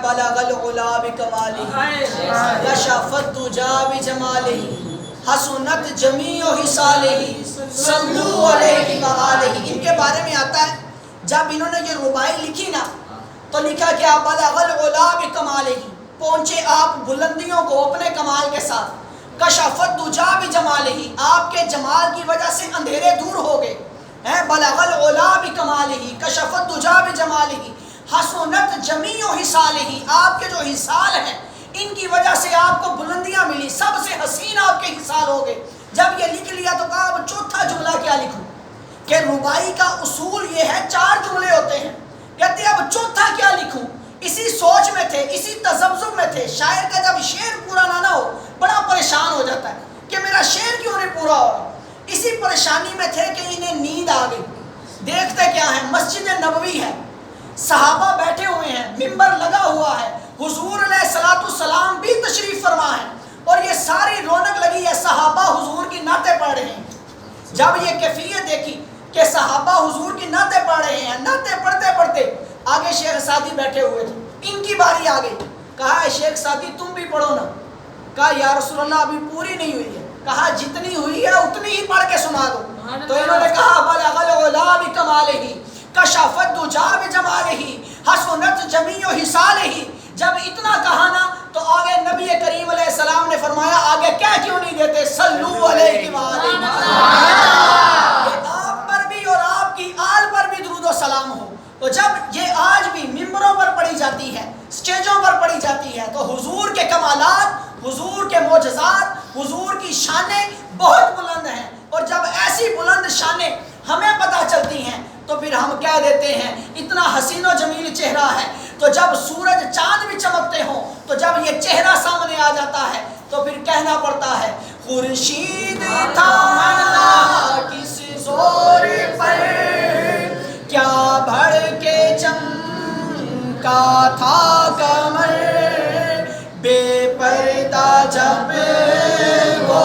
بلغ العلا بکمالہ کشف الدجا بجمالہ حسنت جمیع خصالہ صلو علیہ وآلہ. ان کے بارے میں آتا ہے جب انہوں نے یہ ربائی لکھی نا تو لکھا کیا بلغ العلا بکمالہ، پہنچے آپ بلندیوں کو اپنے کمال کے ساتھ. کشف الدجا بجمالہ، آپ کے جمال کی وجہ سے اندھیرے دور ہو گئے. بلغ العلا بکمالہ کشف الدجا بجمالہ حسنت جمیع خصالہ، آپ کے جو خصال ہیں ان کی وجہ سے آپ کو بلندیاں ملی، سب سے حسین آپ کے خصال ہو گئے. جب یہ لکھ لیا تو کہا اب چوتھا جملہ کیا لکھوں، کہ ربائی کا اصول یہ ہے 4 جملے ہوتے ہیں. کہتے ہیں اب چوتھا کیا لکھوں. اسی سوچ میں تھے، اسی تذبذب میں تھے. شاعر کا جب شعر پورا نہ ہو بڑا پریشان ہو جاتا ہے کہ میرا شعر کیوں نہیں پورا ہو رہا. اسی پریشانی میں تھے کہ انہیں نیند آ گئی. دیکھتے کیا ہے، مسجد نبوی ہے، صحابہ بیٹھے ہوئے ہیں، ممبر لگا ہوا ہے، حضور علیہ السلام بھی تشریف فرما ہے اور یہ ساری رونق لگی ہے، صحابہ حضور کی نعتیں پڑھ رہے ہیں. جب یہ کیفیت دیکھی کہ صحابہ حضور کی نعتیں پڑھ رہے ہیں، نعتیں پڑھتے پڑھتے آگے شیخ سعدی بیٹھے ہوئے تھے، ان کی باری آ گئی. کہا شیخ سعدی تم بھی پڑھو نا. کہا یا رسول اللہ ابھی پوری نہیں ہوئی ہے. کہا جتنی ہوئی ہے اتنی ہی پڑھ کے سنا دو. تو انہوں نے کہا بلغ العلا بکمالہ کشف الدجا بجمالہ حسنت جمیع خصالہ. جب اتنا کہا نا تو آگے نبی کریم علیہ السلام نے فرمایا آگے کہہ کیوں نہیں دیتے، صلو علیہ وآلہ. آپ پر بھی اور آپ کی آل پر بھی درود و سلام ہو. تو جب یہ آج بھی ممبروں پر پڑھی جاتی ہے، سٹیجوں پر پڑھی جاتی ہے، تو حضور کے کمالات، حضور کے معجزات، حضور کی شانیں بہت بلند ہیں. اور جب ایسی بلند شانیں ہمیں پتہ چلتی ہیں تو پھر ہم کہہ دیتے ہیں اتنا حسین و جمیل چہرہ ہے. تو جب سورج چاند بھی چمکتے ہوں، تو جب یہ چہرہ سامنے آ جاتا ہے تو پھر کہنا پڑتا ہے خورشید تھا کس زور پر کیا بڑھ کے چمکا تھا قمر، بے پردہ جب وہ